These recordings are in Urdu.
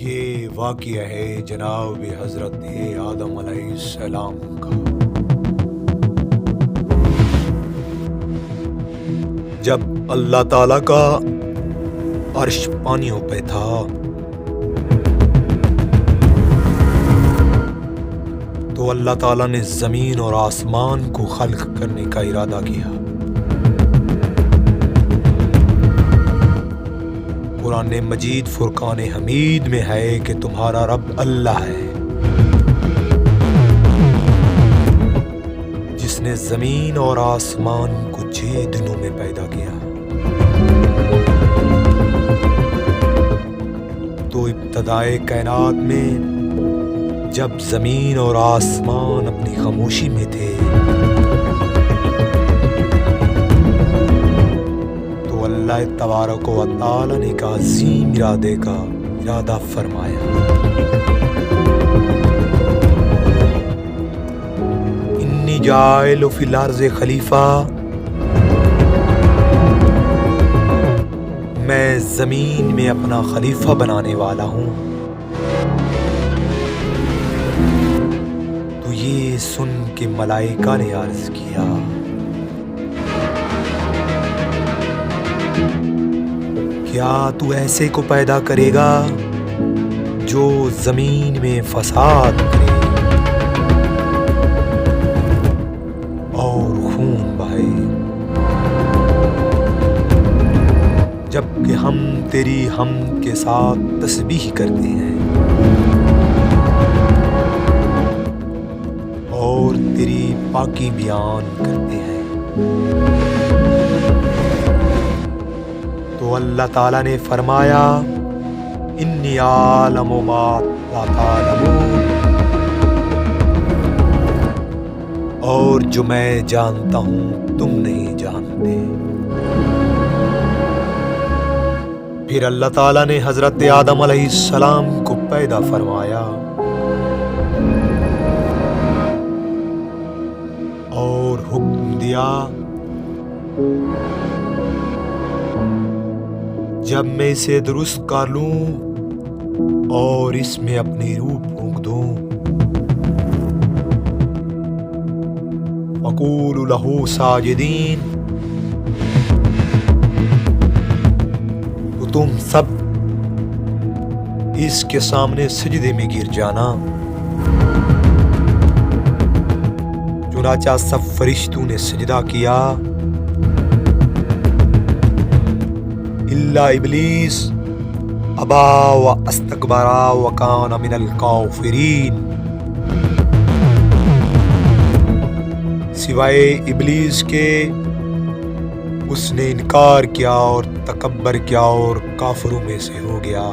یہ واقعہ ہے جناب حضرت آدم علیہ السلام کا۔ جب اللہ تعالیٰ کا عرش پانیوں پہ تھا تو اللہ تعالیٰ نے زمین اور آسمان کو خلق کرنے کا ارادہ کیا۔ قرآن مجید فرقان حمید میں ہے کہ تمہارا رب اللہ ہے جس نے زمین اور آسمان کو 6 دنوں میں پیدا کیا۔ تو ابتدائے کائنات میں جب زمین اور آسمان اپنی خاموشی میں تھے تو اللہ تبارک و تعالی نے ایک عظیم ارادے کا ارادہ فرمایا۔ انی جاعل فی الارض خلیفہ، میں زمین میں اپنا خلیفہ بنانے والا ہوں۔ تو یہ سن کے ملائکہ نے عرض کیا کیا تو ایسے کو پیدا کرے گا جو زمین میں فساد کرے اور خون بہائے، جبکہ ہم تیری حمد کے ساتھ تسبیح کرتے ہیں اور تیری پاکی بیان کرتے ہیں۔ تو اللہ تعالیٰ نے فرمایا انی اعلم ما لا تعلمون، اور جو میں جانتا ہوں تم نہیں جانتے۔ پھر اللہ تعالیٰ نے حضرت آدم علیہ السلام کو پیدا فرمایا اور حکم دیا جب میں اسے درست کر لوں اور اس میں اپنی روح پھونک دوں، فَقُولُوا لَهُ سَاجِدِينَ، تو تم سب اس کے سامنے سجدے میں گر جانا۔ چنانچہ سب فرشتوں نے سجدہ کیا الا ابلیس ابا واستکبر وکان من الکافرین، سوائے ابلیس کے اس نے انکار کیا اور تکبر کیا اور کافروں میں سے ہو گیا۔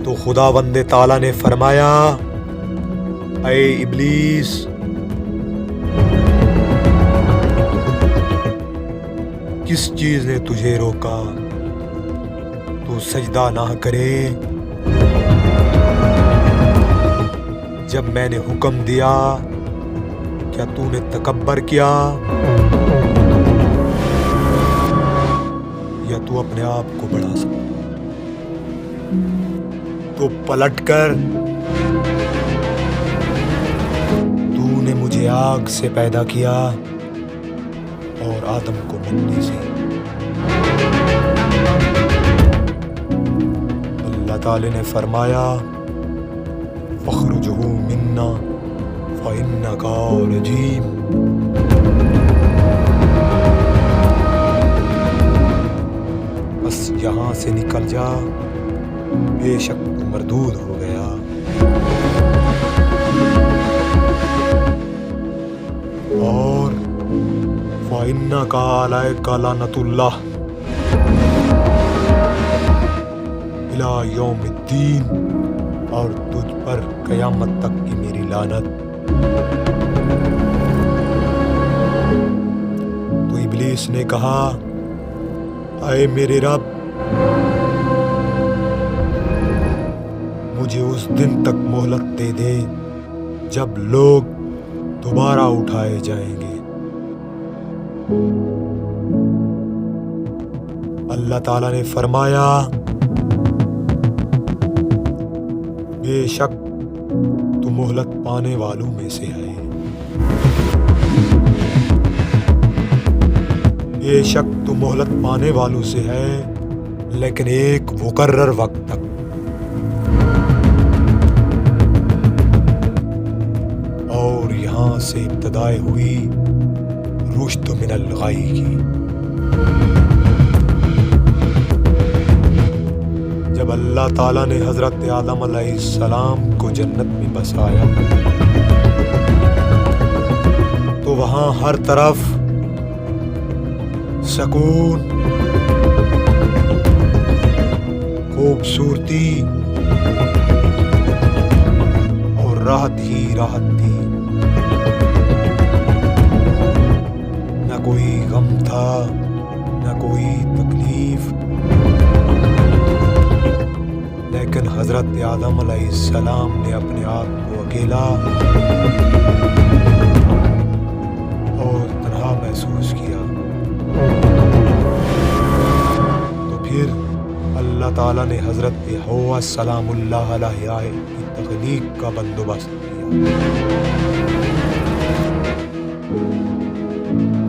تو خداوند تعالیٰ نے فرمایا اے ابلیس، کس چیز نے تجھے روکا تو سجدہ نہ کرے جب میں نے حکم دیا؟ کیا تو نے تکبر کیا یا تو اپنے آپ کو بڑھا سکتا؟ تو پلٹ کر تو نے مجھے آگ سے پیدا کیا اور آدم کو مٹی سے۔ اللہ تعالی نے فرمایا فَاخْرُجْ مِنَّا فَإِنَّكَ رَجِيمٌ، بس یہاں سے نکل جا، بے شک تو مردود ہو گیا۔ اور فَإِنَّكَ عَلَيْكَ لَعْنَةُ اللَّهِ إِلَى يَوْمِ الدِّينِ، اور تجھ پر قیامت تک کی میری لعنت۔ تو ابلیس نے کہا اے میرے رب، مجھے اس دن تک مہلت دے دے جب لوگ دوبارہ اٹھائے جائیں گے۔ اللہ تعالیٰ نے فرمایا بے شک تو مہلت پانے والوں میں سے ہے، بے شک تو مہلت پانے والوں سے ہے، لیکن ایک مقرر وقت تک۔ اور یہاں سے ابتدائے ہوئی رشد من الغی کی۔ جب اللہ تعالیٰ نے حضرت آدم علیہ السلام کو جنت میں بسایا تو وہاں ہر طرف سکون، خوبصورتی اور راحت ہی راحت تھی۔ نہ کوئی غم تھا، نہ کوئی تکلیف، لیکن حضرت آدم علیہ السلام نے اپنے آپ کو اکیلا اور تنہا محسوس کیا۔ تو پھر اللہ تعالیٰ نے حضرت حوا سلام اللہ علیہا کی تخلیق کا بندوبست کیا۔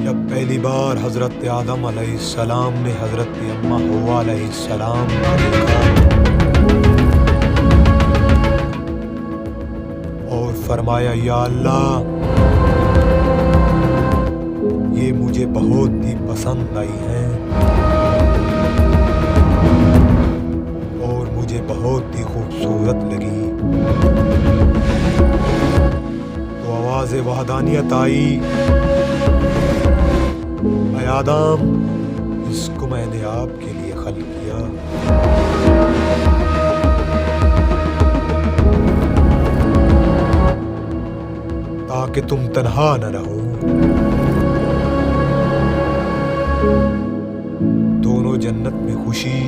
جب پہلی بار حضرت آدم علیہ السلام نے حضرت اماں حوا علیہ السلام کو دیکھا اور فرمایا یا اللہ یہ مجھے بہت ہی پسند آئی ہیں اور مجھے بہت ہی خوبصورت لگی، تو آواز وحدانیت آئی اے آدم اس کو میں نے آپ کے لیے خلق کیا، تاکہ تم تنہا نہ رہو۔ دونوں جنت میں خوشی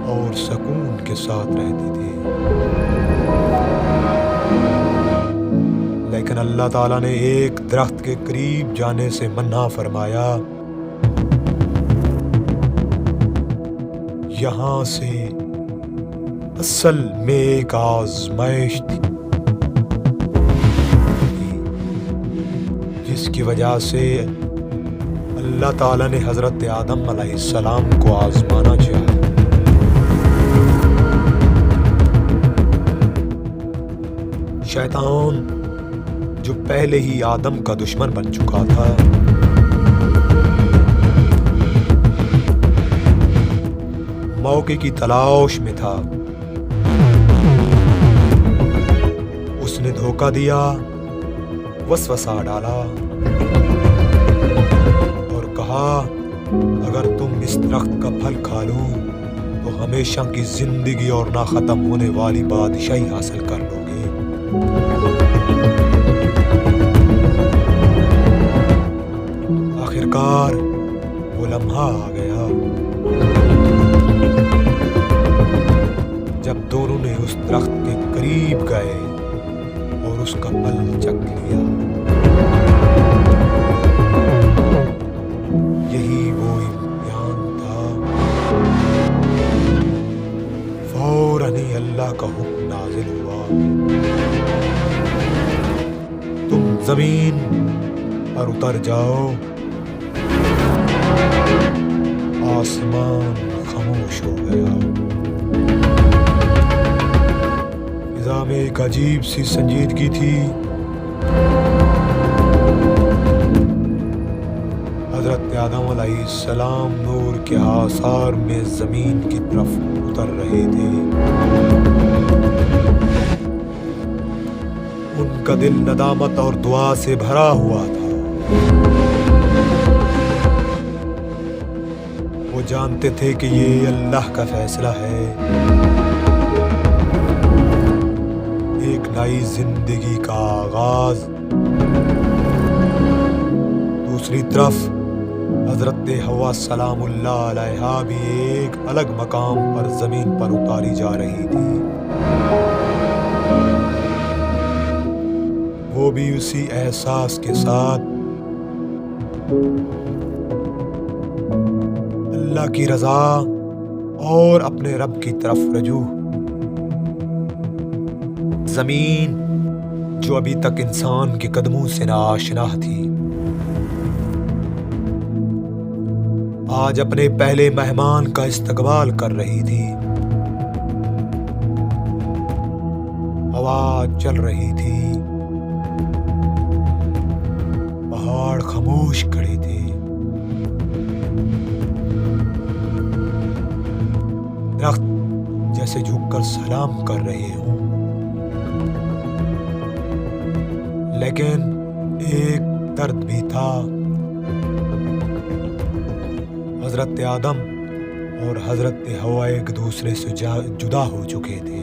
اور سکون کے ساتھ رہتے تھے، لیکن اللہ تعالیٰ نے ایک درخت کے قریب جانے سے منع فرمایا۔ یہاں سے اصل میں ایک آزمائش تھی جس کی وجہ سے اللہ تعالیٰ نے حضرت آدم علیہ السلام کو آزمانا چاہا۔ شیطان جو پہلے ہی آدم کا دشمن بن چکا تھا، موقع کی تلاش میں تھا، اس نے دھوکہ دیا، وسوسہ ڈالا اور کہا اگر تم اس درخت کا پھل کھا لو تو ہمیشہ کی زندگی اور نہ ختم ہونے والی بادشاہی حاصل کر لو گے۔ آخرکار وہ لمحہ آ گیا جب دونوں نے اس درخت کے قریب گئے اور اس کا پھل چکھ لیا۔ یہی وہ امتحان تھا۔ فوراً ہی اللہ کا حکم نازل ہوا، تم زمین پر اتر جاؤ۔ آسمان خاموش ہو گیا، فضا میں ایک عجیب سی سنجیدگی تھی۔ حضرت آدم علیہ السلام نور کے آثار میں زمین کی طرف اتر رہے تھے، ان کا دل ندامت اور دعا سے بھرا ہوا تھا۔ وہ جانتے تھے کہ یہ اللہ کا فیصلہ ہے، ایک نئی زندگی کا آغاز۔ دوسری طرف حضرت حوا سلام اللہ علیہا بھی ایک الگ مقام پر زمین پر اتاری جا رہی تھی، وہ بھی اسی احساس کے ساتھ اللہ کی رضا اور اپنے رب کی طرف رجوع۔ زمین جو ابھی تک انسان کے قدموں سے ناآشنا تھی، آج اپنے پہلے مہمان کا استقبال کر رہی تھی۔ ہوا چل رہی تھی، پہاڑ خاموش کھڑے تھے، درخت جیسے جھک کر سلام کر رہے ہوں۔ لیکن ایک درد بھی تھا۔ حضرت آدم اور حضرت حوا ایک دوسرے سے جدا ہو چکے تھے۔